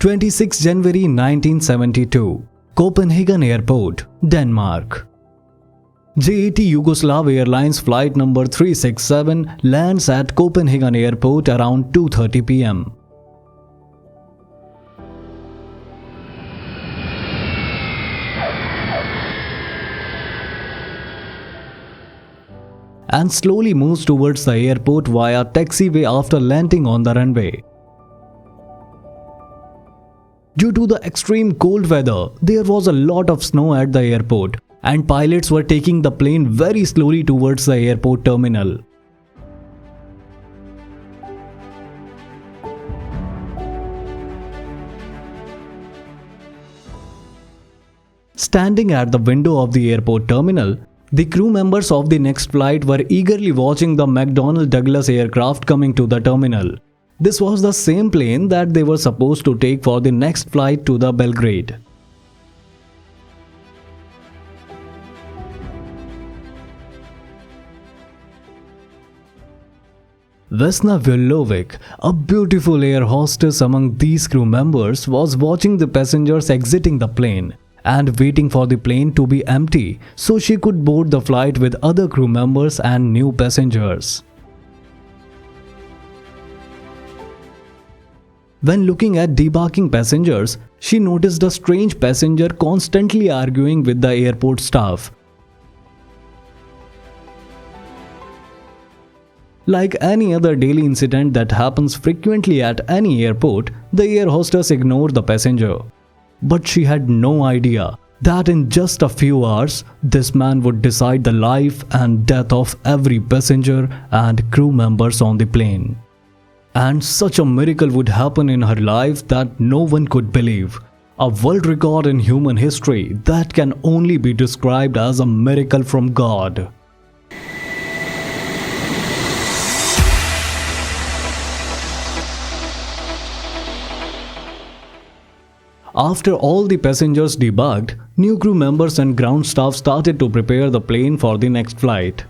26 January 1972, Copenhagen Airport, Denmark. JAT Yugoslav Airlines Flight number 367 lands at Copenhagen Airport around 2:30 p.m. and slowly moves towards the airport via taxiway after landing on the runway. Due to the extreme cold weather, there was a lot of snow at the airport, and pilots were taking the plane very slowly towards the airport terminal. Standing at the window of the airport terminal, the crew members of the next flight were eagerly watching the McDonnell Douglas aircraft coming to the terminal. This was the same plane that they were supposed to take for the next flight to the Belgrade. Vesna Vulović, a beautiful air hostess among these crew members, was watching the passengers exiting the plane and waiting for the plane to be empty so she could board the flight with other crew members and new passengers. When looking at debarking passengers, she noticed a strange passenger constantly arguing with the airport staff. Like any other daily incident that happens frequently at any airport, the air hostess ignored the passenger. But she had no idea that in just a few hours, this man would decide the life and death of every passenger and crew members on the plane. And such a miracle would happen in her life that no one could believe. A world record in human history that can only be described as a miracle from God. After all the passengers debarked, new crew members and ground staff started to prepare the plane for the next flight.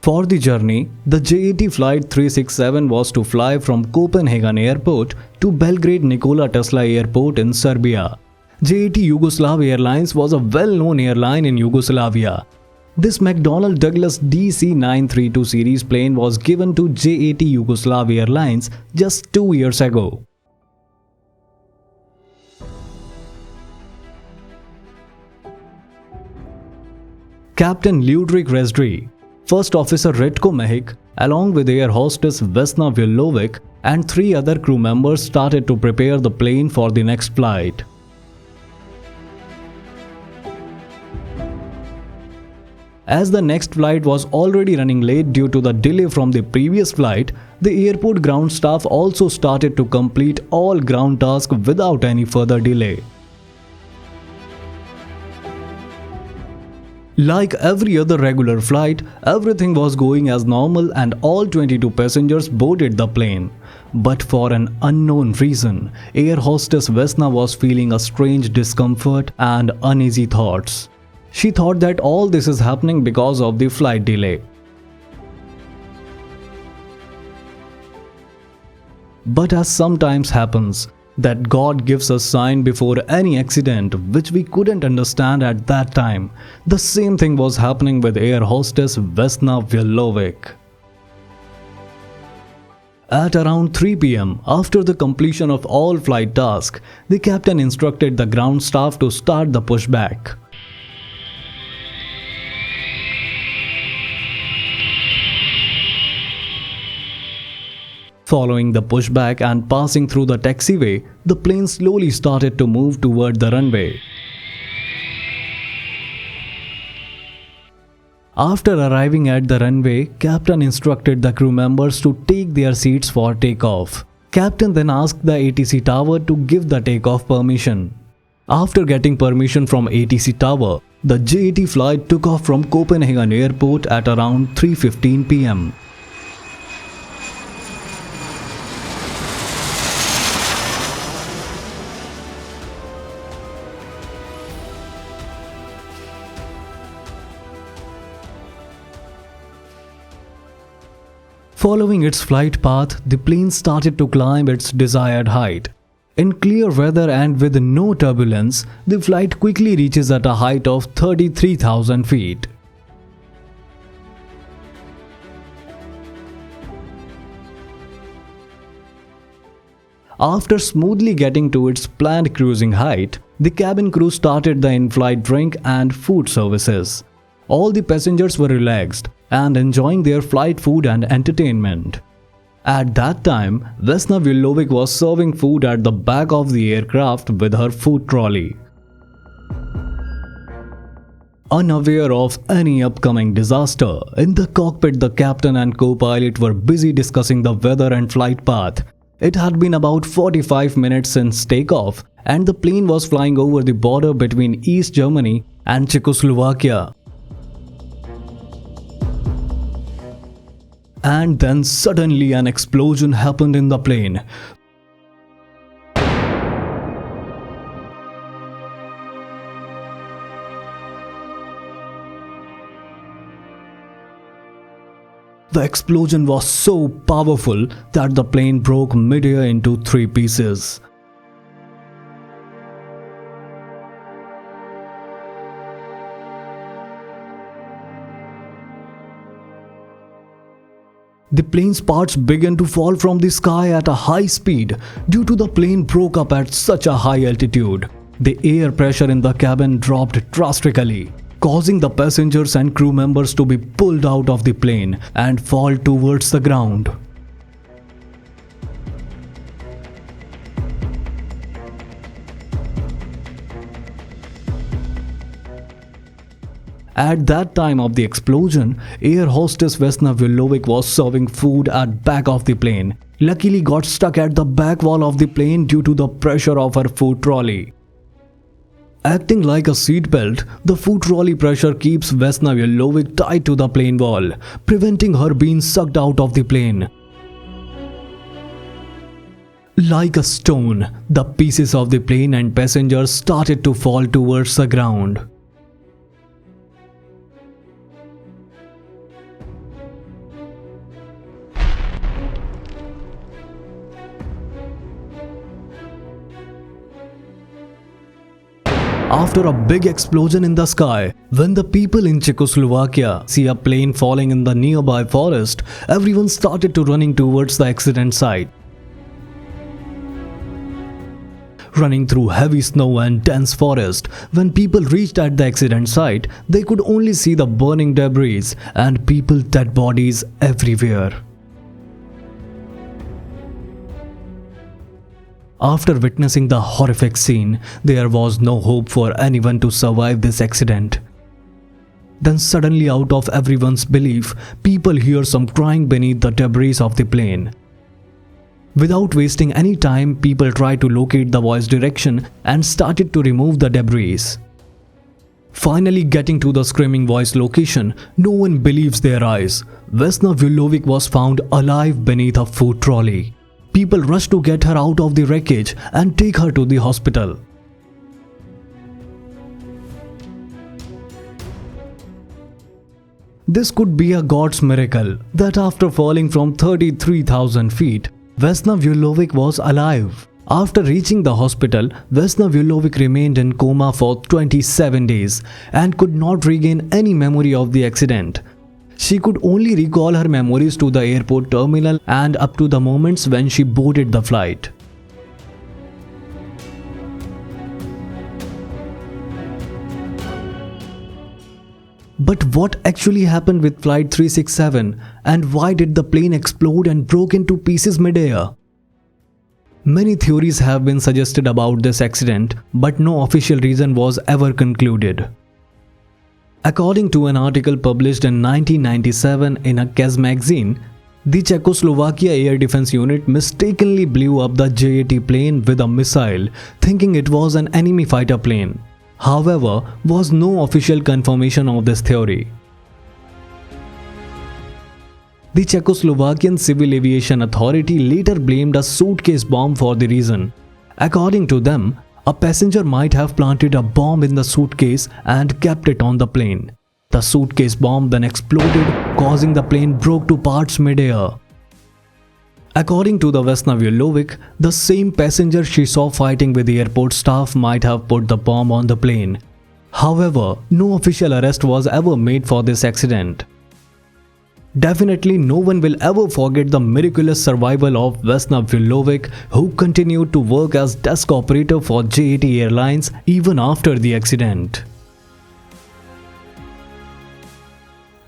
For the journey, the JAT Flight 367 was to fly from Copenhagen Airport to Belgrade Nikola Tesla Airport in Serbia. JAT Yugoslav Airlines was a well-known airline in Yugoslavia. This McDonnell Douglas DC-9-32 series plane was given to JAT Yugoslav Airlines just 2 years ago. Captain Ludwig Rezdry, First Officer Retko Mehik, along with air hostess Vesna Vulović and 3 other crew members started to prepare the plane for the next flight. As the next flight was already running late due to the delay from the previous flight, the airport ground staff also started to complete all ground tasks without any further delay. Like every other regular flight, everything was going as normal and all 22 passengers boarded the plane. But for an unknown reason, air hostess Vesna was feeling a strange discomfort and uneasy thoughts. She thought that all this is happening because of the flight delay. But as sometimes happens, that God gives us sign before any accident which we couldn't understand at that time, the same thing was happening with air hostess Vesna Vulović. At around 3 p.m., after the completion of all flight tasks, the captain instructed the ground staff to start the pushback. Following the pushback and passing through the taxiway, the plane slowly started to move toward the runway. After arriving at the runway, Captain instructed the crew members to take their seats for takeoff. Captain then asked the ATC tower to give the takeoff permission. After getting permission from ATC tower, the JAT flight took off from Copenhagen Airport at around 3:15 p.m. Following its flight path, the plane started to climb its desired height. In clear weather and with no turbulence, the flight quickly reaches at a height of 33,000 feet. After smoothly getting to its planned cruising height, the cabin crew started the in-flight drink and food services. All the passengers were relaxed and enjoying their flight food and entertainment. At that time, Vesna Vulović was serving food at the back of the aircraft with her food trolley. Unaware of any upcoming disaster, in the cockpit the captain and co-pilot were busy discussing the weather and flight path. It had been about 45 minutes since takeoff, and the plane was flying over the border between East Germany and Czechoslovakia. And then suddenly an explosion happened in the plane. The explosion was so powerful that the plane broke mid-air into 3 pieces. The plane's parts began to fall from the sky at a high speed due to the plane broke up at such a high altitude. The air pressure in the cabin dropped drastically, causing the passengers and crew members to be pulled out of the plane and fall towards the ground. At that time of the explosion, air hostess Vesna Vulović was serving food at back of the plane. Luckily got stuck at the back wall of the plane due to the pressure of her food trolley. Acting like a seatbelt, the food trolley pressure keeps Vesna Vulović tied to the plane wall, preventing her being sucked out of the plane. Like a stone, the pieces of the plane and passengers started to fall towards the ground. After a big explosion in the sky, when the people in Czechoslovakia see a plane falling in the nearby forest, everyone started to running towards the accident site. Running through heavy snow and dense forest, when people reached at the accident site, they could only see the burning debris and people's dead bodies everywhere. After witnessing the horrific scene, there was no hope for anyone to survive this accident. Then suddenly, out of everyone's belief, people hear some crying beneath the debris of the plane. Without wasting any time, people tried to locate the voice direction and started to remove the debris. Finally getting to the screaming voice location, no one believes their eyes. Vesna Vulović was found alive beneath a food trolley. People rushed to get her out of the wreckage and take her to the hospital. This could be a God's miracle that after falling from 33,000 feet, Vesna Vulović was alive. After reaching the hospital, Vesna Vulović remained in coma for 27 days and could not regain any memory of the accident. She could only recall her memories to the airport terminal and up to the moments when she boarded the flight. But what actually happened with Flight 367 and why did the plane explode and broke into pieces mid-air? Many theories have been suggested about this accident, but no official reason was ever concluded. According to an article published in 1997 in a KES magazine, the Czechoslovakia Air Defense Unit mistakenly blew up the JAT plane with a missile, thinking it was an enemy fighter plane. However, was no official confirmation of this theory. The Czechoslovakian Civil Aviation Authority later blamed a suitcase bomb for the reason. According to them, a passenger might have planted a bomb in the suitcase and kept it on the plane. The suitcase bomb then exploded, causing the plane broke to parts mid-air. According to the Vesna Vulović, the same passenger she saw fighting with the airport staff might have put the bomb on the plane. However, no official arrest was ever made for this accident. Definitely no one will ever forget the miraculous survival of Vesna Vulović, who continued to work as desk operator for JAT Airlines even after the accident.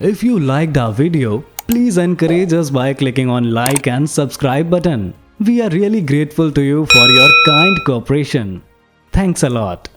If you liked our video, please encourage us by clicking on like and subscribe button. We are really grateful to you for your kind cooperation. Thanks a lot.